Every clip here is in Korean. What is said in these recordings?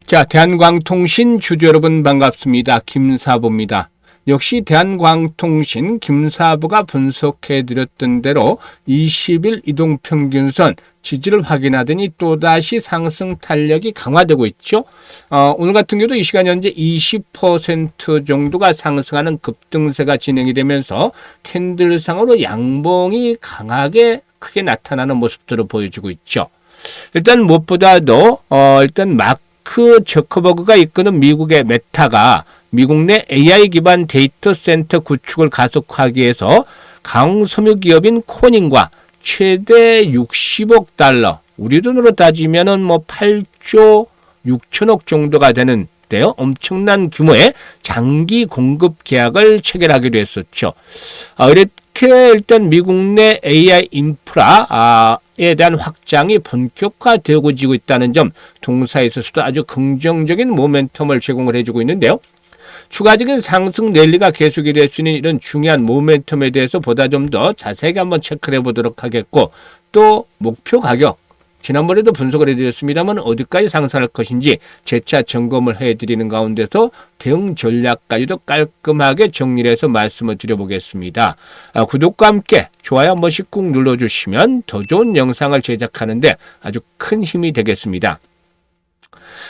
자, 대한광통신 주주 여러분 반갑습니다. 김사부입니다. 역시 대한광통신 김사부가 분석해드렸던 대로 20일 이동평균선 지지를 확인하더니 또다시 상승 탄력이 강화되고 있죠. 오늘 같은 경우도 이 시간 현재 20% 정도가 상승하는 급등세가 진행이 되면서 캔들상으로 양봉이 강하게 크게 나타나는 모습들을 보여주고 있죠. 일단 무엇보다도 일단 마크 저커버그가 이끄는 미국의 메타가 미국 내 AI 기반 데이터 센터 구축을 가속하기 위해서 강섬유 기업인 코닝과 최대 60억 달러, 우리 돈으로 따지면은 뭐 8조 6천억 정도가 되는데요. 엄청난 규모의 장기 공급 계약을 체결하기로 했었죠. 이렇게 일단 미국 내 AI 인프라에 대한 확장이 본격화되고 있다는 점, 동사에 있어서도 아주 긍정적인 모멘텀을 제공을 해주고 있는데요. 추가적인 상승 랠리가 계속이 될 수 있는 이런 중요한 모멘텀에 대해서 보다 좀 더 자세하게 한번 체크를 해보도록 하겠고, 또 목표 가격, 지난번에도 분석을 해드렸습니다만 어디까지 상승할 것인지 재차 점검을 해드리는 가운데서 대응 전략까지도 깔끔하게 정리를 해서 말씀을 드려보겠습니다. 구독과 함께 좋아요 한 번씩 꾹 눌러주시면 더 좋은 영상을 제작하는데 아주 큰 힘이 되겠습니다.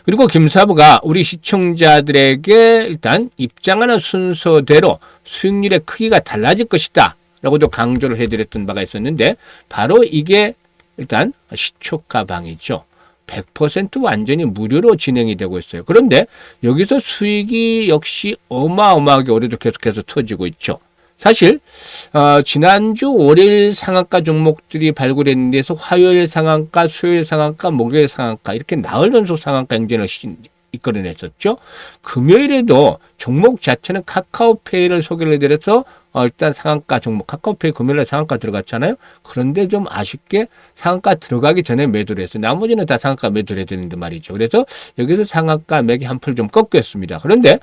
그리고 김사부가 우리 시청자들에게 일단 입장하는 순서대로 수익률의 크기가 달라질 것이다 라고도 강조를 해드렸던 바가 있었는데, 바로 이게 일단 시초가방이죠. 100% 완전히 무료로 진행이 되고 있어요. 그런데 여기서 수익이 역시 어마어마하게 올해도 계속해서 터지고 있죠. 사실 지난주 월요일 상한가 종목들이 발굴했는 데서 화요일 상한가, 수요일 상한가, 목요일 상한가 이렇게 나흘 연속 상한가 행진을 이끌어냈었죠. 금요일에도 종목 자체는 카카오페이를 소개를 해드려서 일단 상한가 종목, 카카오페이 금요일에 상한가 들어갔잖아요. 그런데 좀 아쉽게 상한가 들어가기 전에 매도를 했어요. 나머지는 다 상한가 매도를 해야 되는데 말이죠. 그래서 여기서 상한가 맥이 한풀 좀 꺾였습니다. 그런데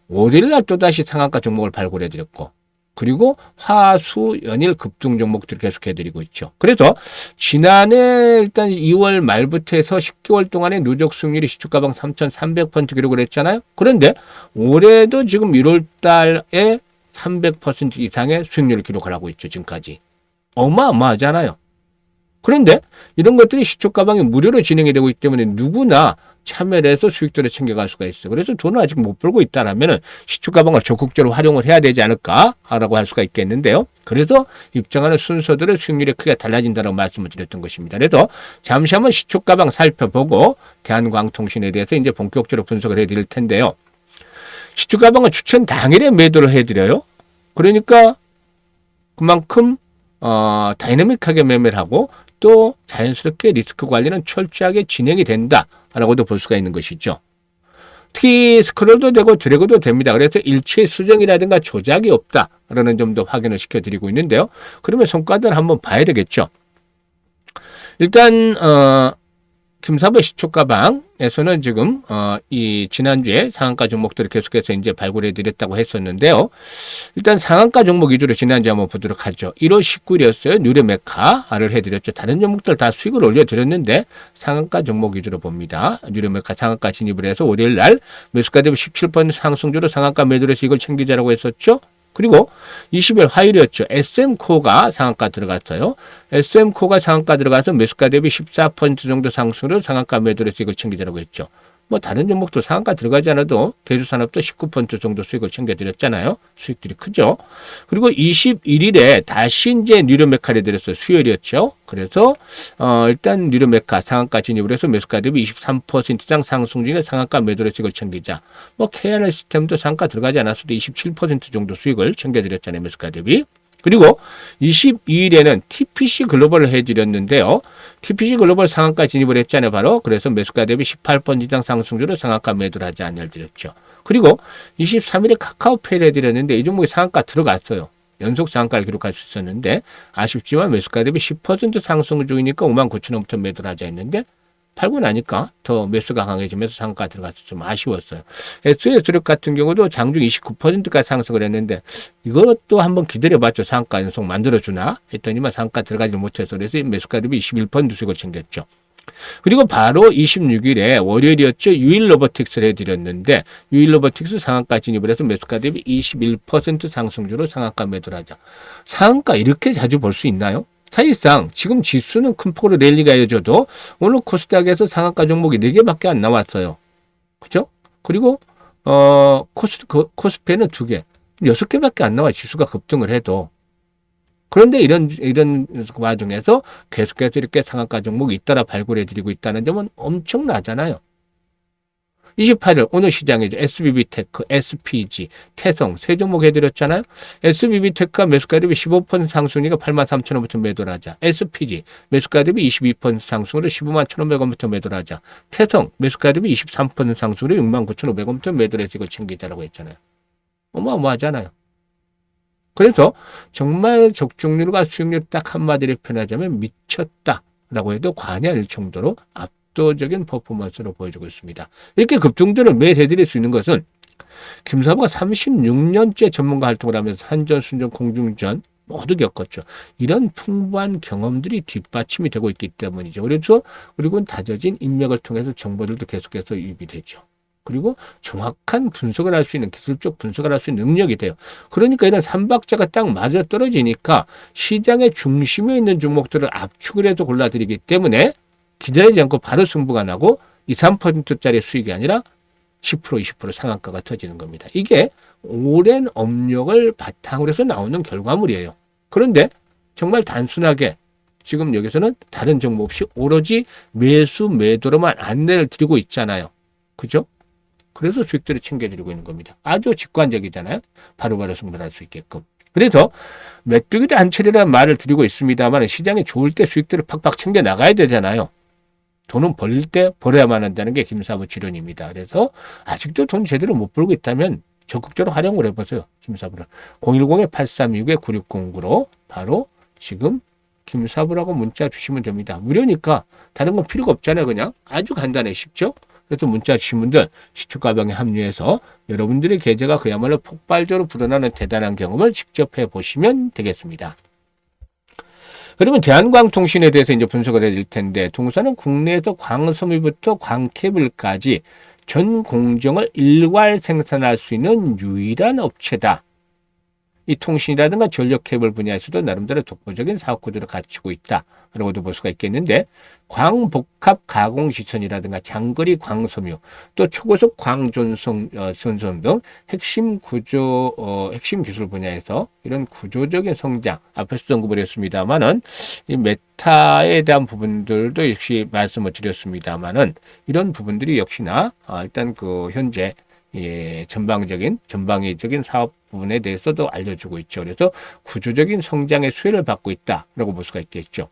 월요일날 또다시 상한가 종목을 발굴해드렸고, 그리고 화수 연일 급등 종목들을 계속 해드리고 있죠. 그래서 지난해 일단 2월 말부터 해서 10개월 동안의 누적 수익률이 시초가방 3,300% 기록을 했잖아요. 그런데 올해도 지금 1월 달에 300% 이상의 수익률을 기록을 하고 있죠. 지금까지. 어마어마하잖아요. 그런데 이런 것들이 시초가방이 무료로 진행이 되고 있기 때문에 누구나 참여를 해서 수익들을 챙겨갈 수가 있어요. 그래서 돈을 아직 못 벌고 있다라면 시초가방을 적극적으로 활용을 해야 되지 않을까라고 할 수가 있겠는데요. 그래서 입장하는 순서들은 수익률이 크게 달라진다고 말씀을 드렸던 것입니다. 그래서 잠시 한번 시초가방 살펴보고 대한광통신에 대해서 이제 본격적으로 분석을 해드릴 텐데요. 시초가방은 추천 당일에 매도를 해드려요. 그러니까 그만큼 다이내믹하게 매매를 하고 또 자연스럽게 리스크 관리는 철저하게 진행이 된다라고도 볼 수가 있는 것이죠. 특히 스크롤도 되고 드래그도 됩니다. 그래서 일체 수정이라든가 조작이 없다라는 점도 확인을 시켜드리고 있는데요. 그러면 성과들을 한번 봐야 되겠죠. 일단 김사부 시초가방에서는 지금 이 지난주에 상한가 종목들을 계속해서 이제 발굴해 드렸다고 했었는데요. 일단 상한가 종목 위주로 지난주에 한번 보도록 하죠. 1월 19일이었어요. 뉴레메카를 해드렸죠. 다른 종목들 다 수익을 올려드렸는데 상한가 종목 위주로 봅니다. 뉴레메카 상한가 진입을 해서 월요일 날 매수가 대비 17% 상승주로 상한가 매도를 해서 이걸 챙기자라고 했었죠. 그리고 20일 화요일이었죠. SM코가 상한가 들어갔어요. SM코가 상한가 들어가서 매수가 대비 14% 정도 상승으로 상한가 매도를 해서 이걸 챙기자라고 했죠. 뭐 다른 종목도 상한가 들어가지 않아도 대주산업도 19% 정도 수익을 챙겨드렸잖아요. 수익들이 크죠. 그리고 21일에 다시 이제 뉴로메카를 드렸어요. 수요일이었죠. 그래서 일단 뉴로메카 상한가 진입을 해서 매수가 대비 23% 이상 상승 중에 상한가 매도를 수익을 챙기자. 뭐 KR 시스템도 상한가 들어가지 않았어도 27% 정도 수익을 챙겨드렸잖아요. 매수가 대비. 그리고 22일에는 TPC 글로벌을 해드렸는데요. TPC 글로벌 상한가 진입을 했잖아요. 바로. 그래서 매수가 대비 18% 이상 상승주로 상한가 매도를 하지 않을 드렸죠. 그리고 23일에 카카오페이를 해드렸는데 이 종목이 상한가 들어갔어요. 연속 상한가를 기록할 수 있었는데 아쉽지만 매수가 대비 10% 상승 중이니까 59,000원부터 매도를 하자 했는데 팔고 나니까 더 매수가 강해지면서 상한가 들어가서 좀 아쉬웠어요. SS그룹 같은 경우도 장중 29%까지 상승을 했는데 이것도 한번 기다려봤죠. 상한가 연속 만들어주나 했더니만 상한가 들어가지 못해서 그래서 매수가 대비 21% 수익을 챙겼죠. 그리고 바로 26일에 월요일이었죠. 유일로보틱스를 해드렸는데 유일로보틱스 상한가 진입을 해서 매수가 대비 21% 상승주로 상한가 매도를 하자. 상한가 이렇게 자주 볼 수 있나요? 사실상 지금 지수는 큰 폭으로 랠리가 이어져도 오늘 코스닥에서 상한가 종목이 4개밖에 안 나왔어요. 그죠? 그리고 코스피는 2개, 6개밖에 안 나와. 지수가 급등을 해도. 그런데 이런 와중에서 계속해서 이렇게 상한가 종목이 잇따라 발굴해드리고 있다는 점은 엄청나잖아요. 28일 오늘 시장이죠. SBB테크, SPG, 태성 세 종목 해드렸잖아요. SBB테크가 매수가 대비 15% 상승이니까 83,000원부터 매도를 하자. SPG 매수가 대비 22% 상승으로 151,500원부터 매도를 하자. 태성 매수가 대비 23% 상승으로 69,500원부터 매도를 해서 이걸 챙기자라고 했잖아요. 어마어마하잖아요. 그래서 정말 적중률과 수익률 딱 한마디로 표현하자면 미쳤다라고 해도 과언이 아닐 정도로 압도적인 퍼포먼스로 보여주고 있습니다. 이렇게 급등들을 매일 해드릴 수 있는 것은 김사부가 36년째 전문가 활동을 하면서 산전, 순전, 공중전 모두 겪었죠. 이런 풍부한 경험들이 뒷받침이 되고 있기 때문이죠. 그래서 그리고 다져진 인맥을 통해서 정보들도 계속해서 유입이 되죠. 그리고 정확한 분석을 할 수 있는 기술적 분석을 할 수 있는 능력이 돼요. 그러니까 이런 삼박자가 딱 맞아 떨어지니까 시장의 중심에 있는 종목들을 압축을 해서 골라드리기 때문에 기다리지 않고 바로 승부가 나고 2, 3%짜리 수익이 아니라 10%, 20% 상한가가 터지는 겁니다. 이게 오랜 업력을 바탕으로 해서 나오는 결과물이에요. 그런데 정말 단순하게 지금 여기서는 다른 정보 없이 오로지 매수, 매도로만 안내를 드리고 있잖아요. 그죠? 그래서 수익들을 챙겨드리고 있는 겁니다. 아주 직관적이잖아요. 바로바로 승부를 할 수 있게끔. 그래서 메뚜기도 한철이라는 말을 드리고 있습니다만 시장이 좋을 때 수익들을 팍팍 챙겨 나가야 되잖아요. 돈은 벌릴 때 벌어야만 한다는 게 김사부 지론입니다. 그래서 아직도 돈 제대로 못 벌고 있다면 적극적으로 활용을 해보세요. 김사부를. 010-832-9609로 바로 지금 김사부라고 문자 주시면 됩니다. 무료니까 다른 건 필요가 없잖아요. 그냥 아주 간단해 쉽죠? 그래서 문자 주신 분들 시초가방에 합류해서 여러분들의 계좌가 그야말로 폭발적으로 불어나는 대단한 경험을 직접 해보시면 되겠습니다. 그러면 대한광통신에 대해서 이제 분석을 해드릴 텐데 동사는 국내에서 광섬유부터 광케이블까지 전 공정을 일괄 생산할 수 있는 유일한 업체다. 이 통신이라든가 전력 케이블 분야에서도 나름대로 독보적인 사업 구조를 갖추고 있다라고도 볼 수가 있겠는데 광복합 가공 시설이라든가 장거리 광섬유 또 초고속 광전송 등 핵심 구조 핵심 기술 분야에서 이런 구조적인 성장 앞에서도 언급을 했습니다만은 이 메타에 대한 부분들도 역시 말씀을 드렸습니다만은 이런 부분들이 역시나 일단 그 현재 전방위적인 사업 부분에 대해서도 알려주고 있죠. 그래서 구조적인 성장의 수혜를 받고 있다라고 볼 수가 있겠죠.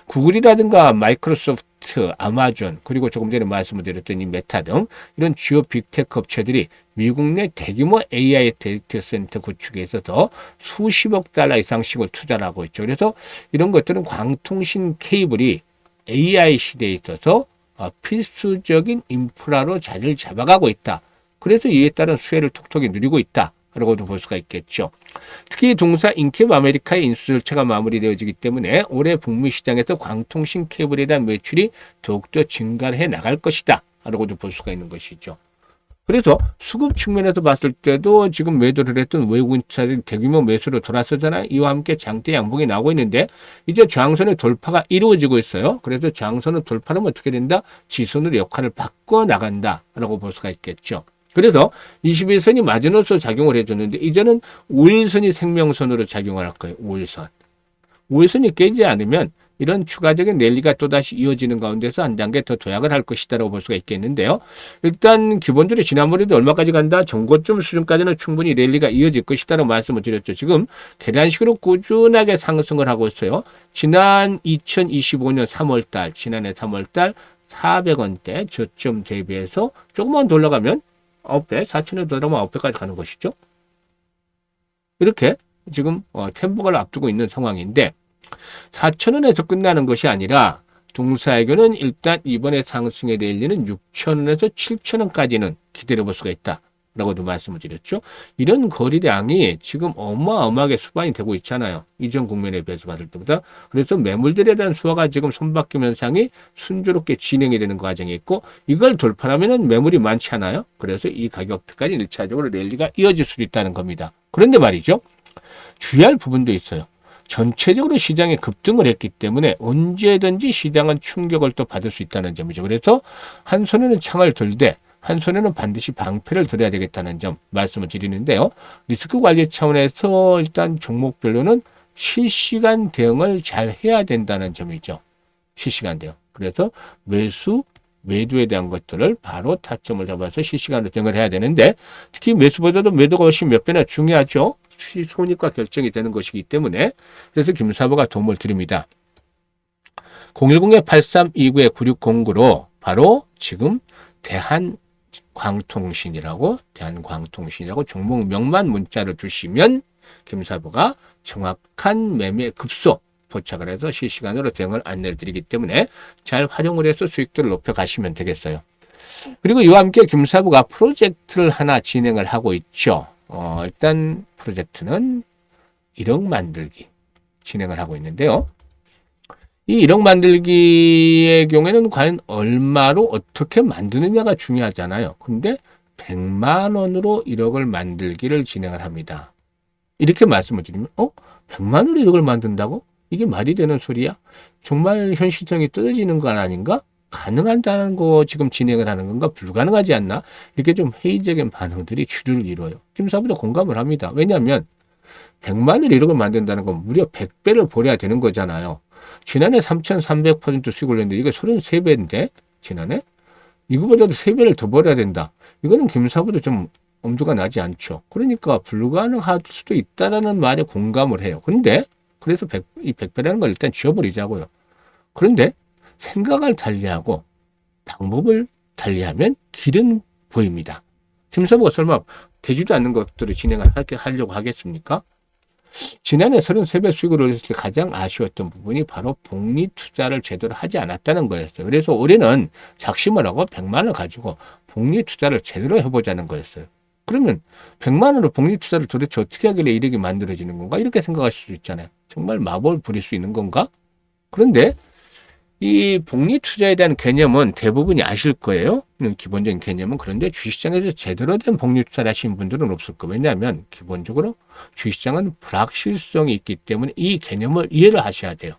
구글이라든가 마이크로소프트, 아마존, 그리고 조금 전에 말씀을 드렸던 이 메타 등 이런 주요 빅테크 업체들이 미국 내 대규모 AI 데이터 센터 구축에 있어서 수십억 달러 이상씩을 투자를 하고 있죠. 그래서 이런 것들은 광통신 케이블이 AI 시대에 있어서 필수적인 인프라로 자리를 잡아가고 있다. 그래서 이에 따른 수혜를 톡톡히 누리고 있다라고도 볼 수가 있겠죠. 특히 동사 인캡 아메리카의 인수 절차가 마무리되어지기 때문에 올해 북미 시장에서 광통신 케이블에 대한 매출이 더욱더 증가해 나갈 것이다 라고도 볼 수가 있는 것이죠. 그래서 수급 측면에서 봤을 때도 지금 매도를 했던 외국인차들이 대규모 매수로 돌아서잖아요. 이와 함께 장대 양봉이 나오고 있는데 이제 저항선의 돌파가 이루어지고 있어요. 그래서 저항선을 돌파하면 어떻게 된다? 지선으로 역할을 바꿔 나간다라고 볼 수가 있겠죠. 그래서 21선이 마지노선 작용을 해줬는데 이제는 5일선이 생명선으로 작용을 할 거예요. 5일선. 5일선이 깨지지 않으면 이런 추가적인 랠리가 또다시 이어지는 가운데서 한 단계 더 도약을 할 것이다라고 볼 수가 있겠는데요. 일단 기본적으로 지난번에도 얼마까지 간다? 전고점 수준까지는 충분히 랠리가 이어질 것이다라고 말씀을 드렸죠. 지금 계단식으로 꾸준하게 상승을 하고 있어요. 지난 2025년 3월달, 지난해 3월달 400원대 저점 대비해서 조금만 더 올라가면 9배, 4천에 들어가면 9배까지 가는 것이죠. 이렇게 지금 템포를 앞두고 있는 상황인데 4천원에서 끝나는 것이 아니라 동사에게는 일단 이번에 상승의 랠리는 6천원에서 7천원까지는 기다려볼 수가 있다 라고도 말씀을 드렸죠. 이런 거래량이 지금 어마어마하게 수반이 되고 있잖아요. 이전 국면에 비해서 봤을 때보다. 그래서 매물들에 대한 수화가 지금 손바뀜 현상이 순조롭게 진행이 되는 과정이 있고, 이걸 돌파하면은 매물이 많지 않아요. 그래서 이 가격대까지 1차적으로 랠리가 이어질 수도 있다는 겁니다. 그런데 말이죠. 주의할 부분도 있어요. 전체적으로 시장이 급등을 했기 때문에 언제든지 시장은 충격을 또 받을 수 있다는 점이죠. 그래서 한 손에는 창을 들되 한 손에는 반드시 방패를 들어야 되겠다는 점 말씀을 드리는데요. 리스크 관리 차원에서 일단 종목별로는 실시간 대응을 잘 해야 된다는 점이죠. 실시간 대응. 그래서 매수, 매도에 대한 것들을 바로 타점을 잡아서 실시간으로 대응을 해야 되는데, 특히 매수보다도 매도가 훨씬 몇 배나 중요하죠. 손익과 결정이 되는 것이기 때문에. 그래서 김사부가 도움을 드립니다. 010-8329-9609로 바로 지금 대한광통신이라고 종목명만 문자를 주시면 김사부가 정확한 매매 급소 포착을 해서 실시간으로 대응을 안내를 드리기 때문에 잘 활용을 해서 수익들을 높여 가시면 되겠어요. 그리고 이와 함께 김사부가 프로젝트를 하나 진행을 하고 있죠. 일단 프로젝트는 1억 만들기 진행을 하고 있는데요. 이 1억 만들기의 경우에는 과연 얼마로 어떻게 만드느냐가 중요하잖아요. 근데 100만 원으로 1억을 만들기를 진행을 합니다. 이렇게 말씀을 드리면 100만 원으로 1억을 만든다고? 이게 말이 되는 소리야? 정말 현실성이 떨어지는 건 아닌가? 가능하다는 거 지금 진행을 하는 건가? 불가능하지 않나? 이렇게 좀 회의적인 반응들이 주류를 이뤄요. 김사부도 공감을 합니다. 왜냐하면 100만 원을 1억을 만든다는 건 무려 100배를 벌여야 되는 거잖아요. 지난해 3,300% 수익을 냈는데 이게 33배인데 지난해? 이거보다도 3배를 더 벌여야 된다. 이거는 김사부도 좀 엄두가 나지 않죠. 그러니까 불가능할 수도 있다라는 말에 공감을 해요. 근데 그래서 이 100배라는 걸 일단 지워버리자고요. 그런데 생각을 달리하고 방법을 달리하면 길은 보입니다. 김사부가 설마 되지도 않는 것들을 하려고 하겠습니까? 지난해 33배 수익을 올렸을 때 가장 아쉬웠던 부분이 바로 복리 투자를 제대로 하지 않았다는 거였어요. 그래서 올해는 작심을 하고 100만 원을 가지고 복리 투자를 제대로 해보자는 거였어요. 그러면 100만 원으로 복리 투자를 도대체 어떻게 하길래 이렇게 만들어지는 건가? 이렇게 생각하실 수 있잖아요. 정말 마법을 부릴 수 있는 건가? 그런데 이 복리 투자에 대한 개념은 대부분이 아실 거예요. 기본적인 개념은. 그런데 주식시장에서 제대로 된 복리 투자를 하시는 분들은 없을 거예요. 왜냐하면 기본적으로 주식시장은 불확실성이 있기 때문에 이 개념을 이해를 하셔야 돼요.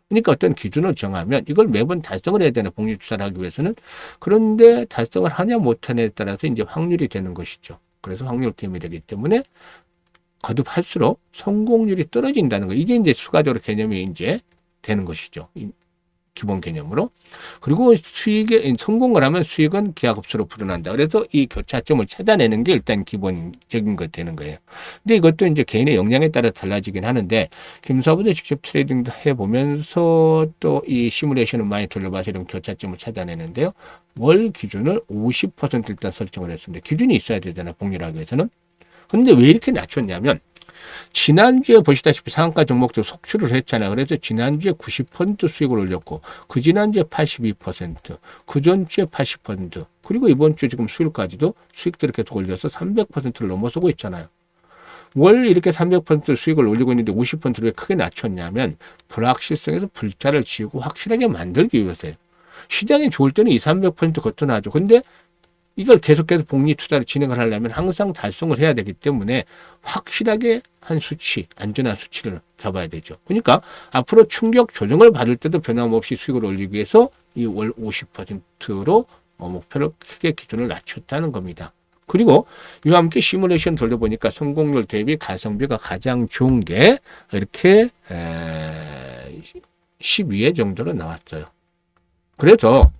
그러니까 어떤 기준을 정하면 이걸 매번 달성을 해야 되는 복리 투자를 하기 위해서는, 그런데 달성을 하냐 못하냐에 따라서 이제 확률이 되는 것이죠. 그래서 확률 게임이 되기 때문에 거듭할수록 성공률이 떨어진다는 거. 이게 이제 추가적으로 개념이 이제 되는 것이죠. 기본 개념으로. 그리고 수익에 성공을 하면 수익은 기하급수로 불어난다. 그래서 이 교차점을 찾아내는 게 일단 기본적인 것 되는 거예요. 근데 이것도 이제 개인의 역량에 따라 달라지긴 하는데, 김사부도 직접 트레이딩도 해보면서 또 이 시뮬레이션을 많이 돌려봐서 이런 교차점을 찾아내는데요. 월 기준을 50% 일단 설정을 했습니다. 기준이 있어야 되잖아요. 복리하기 위해서는. 그런데 왜 이렇게 낮췄냐면, 지난주에 보시다시피 상한가 종목도 속출을 했잖아요. 그래서 지난주에 90% 수익을 올렸고, 그 지난주에 82%, 그 전주에 80%, 그리고 이번 주 지금 수요일까지도 수익들을 계속 올려서 300%를 넘어서고 있잖아요. 월 이렇게 300% 수익을 올리고 있는데 50%를 왜 크게 낮췄냐면, 불확실성에서 불자를 지우고 확실하게 만들기 위해서예요. 시장이 좋을 때는 300% 거뜬하죠. 근데 이걸 계속해서 복리 투자를 진행을 하려면 항상 달성을 해야 되기 때문에 확실하게 한 수치, 안전한 수치를 잡아야 되죠. 그러니까 앞으로 충격 조정을 받을 때도 변함없이 수익을 올리기 위해서 이 월 50%로 목표를 크게 기준을 낮췄다는 겁니다. 그리고 이와 함께 시뮬레이션 돌려보니까 성공률 대비 가성비가 가장 좋은 게 이렇게 12회 정도로 나왔어요. 그래서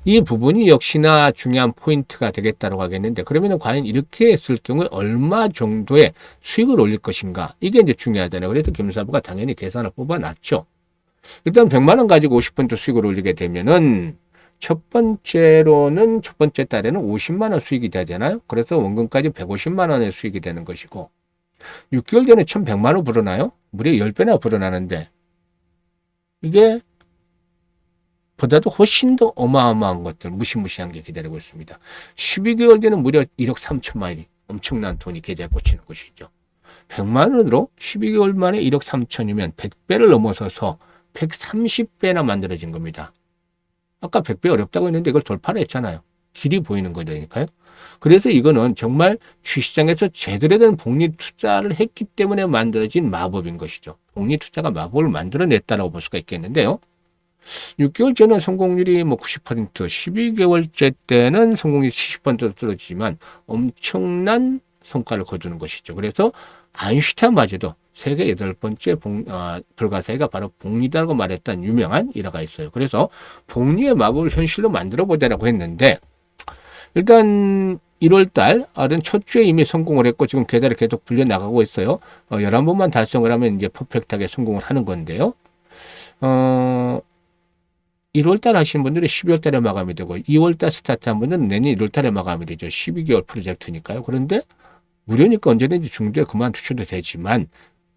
이 부분이 역시나 중요한 포인트가 되겠다고 하겠는데, 그러면 과연 이렇게 했을 경우에 얼마 정도의 수익을 올릴 것인가? 이게 이제 중요하잖아요. 그래서 김사부가 당연히 계산을 뽑아놨죠. 일단 100만 원 가지고 50% 수익을 올리게 되면은 첫 번째로는 첫 번째 달에는 50만 원 수익이 되잖아요. 그래서 원금까지 150만 원의 수익이 되는 것이고, 6개월 전에 1100만 원 불어나요? 무려 10배나 불어나는데, 이게 보다도 훨씬 더 어마어마한 것들, 무시무시한 게 기다리고 있습니다. 12개월 뒤는 무려 1억 3천만이 엄청난 돈이 계좌에 꽂히는 것이죠. 100만 원으로 12개월 만에 1억 3천이면 100배를 넘어서서 130배나 만들어진 겁니다. 아까 100배 어렵다고 했는데 이걸 돌파를 했잖아요. 길이 보이는 거니까요. 그래서 이거는 정말 주식시장에서 제대로 된 복리 투자를 했기 때문에 만들어진 마법인 것이죠. 복리 투자가 마법을 만들어냈다라고 볼 수가 있겠는데요. 6개월 전은 성공률이 90%, 12개월째 때는 성공률이 70% 떨어지지만 엄청난 성과를 거두는 것이죠. 그래서 아인슈타인마저도 세계 8번째 불가사의가 바로 복리다라고 말했던 유명한 일화가 있어요. 그래서 복리의 마법을 현실로 만들어 보자라고 했는데, 일단 1월달 첫 주에 이미 성공을 했고 지금 계좌를 계속 불려 나가고 있어요. 11번만 달성을 하면 이제 퍼펙트하게 성공을 하는 건데요. 1월달 하시는 분들은 12월달에 마감이 되고 2월달 스타트한 분은 내년 1월달에 마감이 되죠. 12개월 프로젝트니까요. 그런데 무료니까 언제든지 중도에 그만두셔도 되지만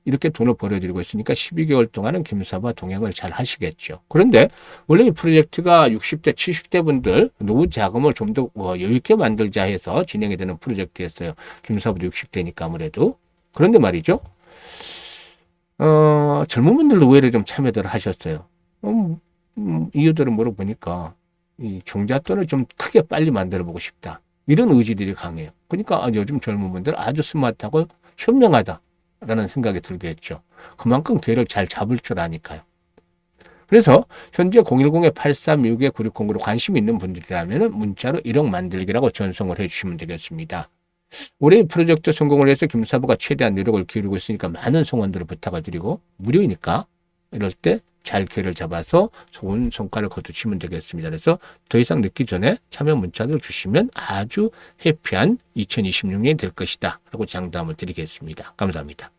이렇게 돈을 벌어들이고 있으니까 12개월 동안은 김사부와 동행을 잘 하시겠죠. 그런데 원래 이 프로젝트가 60대, 70대 분들 노후 자금을 좀 더 여유 있게 만들자 해서 진행이 되는 프로젝트였어요. 김사부도 60대니까 아무래도. 그런데 말이죠. 젊은 분들도 의외로 좀 참여들 하셨어요. 이유들을 물어보니까 이 종잣돈을 좀 크게 빨리 만들어 보고 싶다. 이런 의지들이 강해요. 그러니까 요즘 젊은 분들 아주 스마트하고 현명하다라는 생각이 들게 했죠. 그만큼 기회를 잘 잡을 줄 아니까요. 그래서 현재 010-836-9609로 관심 있는 분들이라면 문자로 1억 만들기라고 전송을 해주시면 되겠습니다. 올해 이 프로젝트 성공을 해서 김사부가 최대한 노력을 기울이고 있으니까 많은 성원들을 부탁을 드리고 무료이니까 이럴 때 잘 기회를 잡아서 좋은 성과를 거두시면 되겠습니다. 그래서 더 이상 늦기 전에 참여 문자를 주시면 아주 해피한 2026년이 될 것이다 라고 장담을 드리겠습니다. 감사합니다.